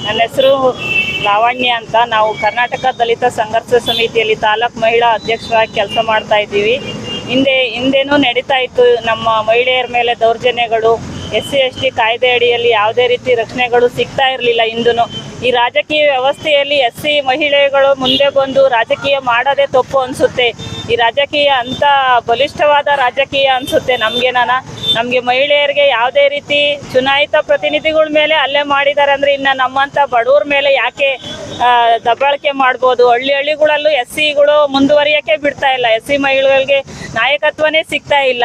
ನನ್ನ ಹೆಸರು ಲಾವಣ್ಯ ಅಂತ. ನಾವು ಕರ್ನಾಟಕ ದಲಿತ ಸಂಘರ್ಷ ಸಮಿತಿಯಲ್ಲಿ ತಾಲೂಕು ಮಹಿಳಾ ಅಧ್ಯಕ್ಷರಾಗಿ ಕೆಲಸ ಮಾಡ್ತಾ ಇದ್ದೀವಿ. ಹಿಂದೇನೂ ನಡೀತಾ ಇತ್ತು ನಮ್ಮ ಮಹಿಳೆಯರ ಮೇಲೆ ದೌರ್ಜನ್ಯಗಳು. SC/ST ಕಾಯ್ದೆ ಅಡಿಯಲ್ಲಿ ಯಾವುದೇ ರೀತಿ ರಕ್ಷಣೆಗಳು ಸಿಗ್ತಾ ಇರಲಿಲ್ಲ. ಇಂದೂ ಈ ರಾಜಕೀಯ ವ್ಯವಸ್ಥೆಯಲ್ಲಿ SC ಮಹಿಳೆಗಳು ಮುಂದೆ ಬಂದು ರಾಜಕೀಯ ಮಾಡೋದೇ ತಪ್ಪು ಅನಿಸುತ್ತೆ. ಈ ರಾಜಕೀಯ ಅಂತ ಬಲಿಷ್ಠವಾದ ರಾಜಕೀಯ ಅನಿಸುತ್ತೆ ನಮಗೆ ಮಹಿಳೆಯರಿಗೆ ಯಾವುದೇ ರೀತಿ ಚುನಾಯಿತ ಪ್ರತಿನಿಧಿಗಳ ಮೇಲೆ ಹಲ್ಲೆ ಮಾಡಿದ್ದಾರೆ ಅಂದರೆ ಇನ್ನು ನಮ್ಮಂಥ ಬಡವ್ರ ಮೇಲೆ ಯಾಕೆ ದಬ್ಬಾಳಿಕೆ ಮಾಡ್ಬೋದು. ಹಳ್ಳಿಗಳಲ್ಲೂ SCಗಳು ಮುಂದುವರಿಯೋಕ್ಕೆ ಬಿಡ್ತಾ ಇಲ್ಲ. SC ಮಹಿಳೆಗಳಿಗೆ ನಾಯಕತ್ವನೇ ಸಿಗ್ತಾ ಇಲ್ಲ.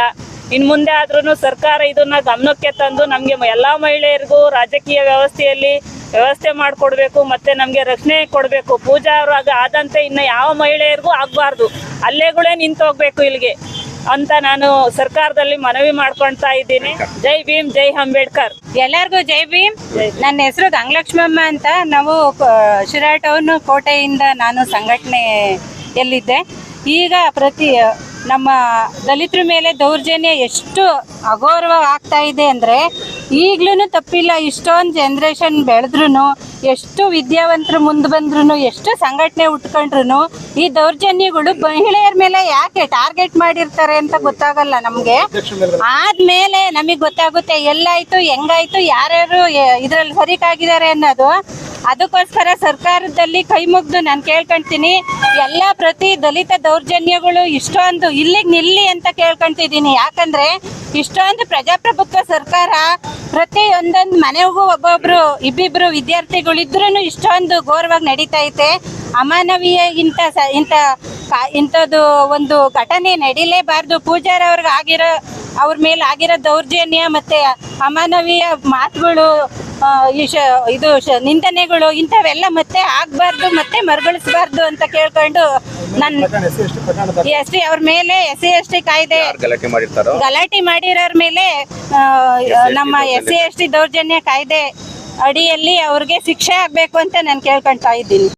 ಇನ್ನು ಮುಂದೆ ಆದ್ರೂ ಸರ್ಕಾರ ಇದನ್ನ ಗಮನಕ್ಕೆ ತಂದು ನಮಗೆ ಎಲ್ಲ ಮಹಿಳೆಯರಿಗೂ ರಾಜಕೀಯ ವ್ಯವಸ್ಥೆ ಮಾಡಿಕೊಡ್ಬೇಕು, ಮತ್ತೆ ನಮಗೆ ರಕ್ಷಣೆ ಕೊಡಬೇಕು. ಪೂಜಾ ಅವ್ರಾಗ ಆದಂತೆ ಇನ್ನು ಯಾವ ಮಹಿಳೆಯರಿಗೂ ಆಗಬಾರ್ದು, ಹಲ್ಲೆಗಳೇ ನಿಂತೋಗ್ಬೇಕು ಇಲ್ಲಿಗೆ ಅಂತ ನಾನು ಸರ್ಕಾರದಲ್ಲಿ ಮನವಿ ಮಾಡ್ಕೊಳ್ತಾ ಇದ್ದೀನಿ. ಜೈ ಭೀಮ್, ಜೈ ಅಂಬೇಡ್ಕರ್. ಎಲ್ಲರಿಗೂ ಜೈ ಭೀಮ್. ನನ್ನ ಹೆಸರು ಗಂಗಲಕ್ಷ್ಮಮ್ಮ ಅಂತ. ನಾವು ಶಿರಾ ಟೌನ್ ಕೋಟೆಯಿಂದ ನಾನು ಸಂಘಟನೆಯಲ್ಲಿದ್ದೆ. ಈಗ ನಮ್ಮ ದಲಿತರ ಮೇಲೆ ದೌರ್ಜನ್ಯ ಎಷ್ಟು ಅಗೌರವ ಆಗ್ತಾ ಇದೆ ಅಂದರೆ ಈಗ್ಲೂ ತಪ್ಪಿಲ್ಲ. ಇಷ್ಟೊಂದು ಜನ್ರೇಷನ್ ಬೆಳೆದ್ರು, ಎಷ್ಟು ವಿದ್ಯಾವಂತರು ಮುಂದೆ ಬಂದ್ರು, ಎಷ್ಟು ಸಂಘಟನೆ ಉಟ್ಕೊಂಡ್ರು ಈ ದೌರ್ಜನ್ಯಗಳು ಮಹಿಳೆಯರ ಮೇಲೆ ಯಾಕೆ ಟಾರ್ಗೆಟ್ ಮಾಡಿರ್ತಾರೆ ಅಂತ ಗೊತ್ತಾಗಲ್ಲ ನಮಗೆ. ಆದ್ಮೇಲೆ ನಮಗೆ ಗೊತ್ತಾಗುತ್ತೆ ಎಲ್ಲಾಯ್ತು, ಹೆಂಗಾಯ್ತು, ಯಾರ್ಯಾರು ಇದ್ರಲ್ಲಿ ಸರಿಕಾಗಿದ್ದಾರೆ ಅನ್ನೋದು. ಅದಕ್ಕೋಸ್ಕರ ಸರ್ಕಾರದಲ್ಲಿ ಕೈ ಮುಗ್ದು ನಾನು ಕೇಳ್ಕೊಂತೀನಿ, ಎಲ್ಲ ಪ್ರತಿ ದಲಿತ ದೌರ್ಜನ್ಯಗಳು ಇಷ್ಟೊಂದು ಇಲ್ಲಿಗೆ ನಿಲ್ಲಿ ಅಂತ ಕೇಳ್ಕೊಂತಿದ್ದೀನಿ. ಯಾಕಂದ್ರೆ ಇಷ್ಟೊಂದು ಪ್ರಜಾಪ್ರಭುತ್ವ ಸರ್ಕಾರ ಪ್ರತಿ ಒಂದೊಂದು ಮನೆಗೂ ಒಬ್ಬೊಬ್ರು ಇಬ್ಬಿಬ್ರು ವಿದ್ಯಾರ್ಥಿಗಳಿದ್ರೂ ಇಷ್ಟೊಂದು ಘೋರವಾಗಿ ನಡೀತಾ ಐತೆ. ಅಮಾನವೀಯ ಇಂಥದ್ದು ಒಂದು ಘಟನೆ ನಡೀಲೇಬಾರ್ದು. ಪೂಜಾರವ್ರಿಗೆ ಅವ್ರ ಮೇಲೆ ಆಗಿರೋ ದೌರ್ಜನ್ಯ ಮತ್ತೆ ಅಮಾನವೀಯ ಮಾತುಗಳು, ನಿಂದನೆಗಳು ಇಂಥವೆಲ್ಲ ಮತ್ತೆ ಆಗ್ಬಾರ್ದು, ಮತ್ತೆ ಮರುಗಳಿಸಬಾರ್ದು ಅಂತ ಕೇಳ್ಕೊಂಡು ನನ್ನ SC ಅವ್ರ ಮೇಲೆ SC/ST ಕಾಯ್ದೆ ಗಲಾಟೆ ಮಾಡಿರೋರ ಮೇಲೆ ನಮ್ಮ SC/ST ದೌರ್ಜನ್ಯ ಕಾಯ್ದೆ ಅಡಿಯಲ್ಲಿ ಅವ್ರಿಗೆ ಶಿಕ್ಷೆ ಆಗ್ಬೇಕು ಅಂತ ನಾನು ಕೇಳ್ಕೊಳ್ತಾ ಇದ್ದೀನಿ.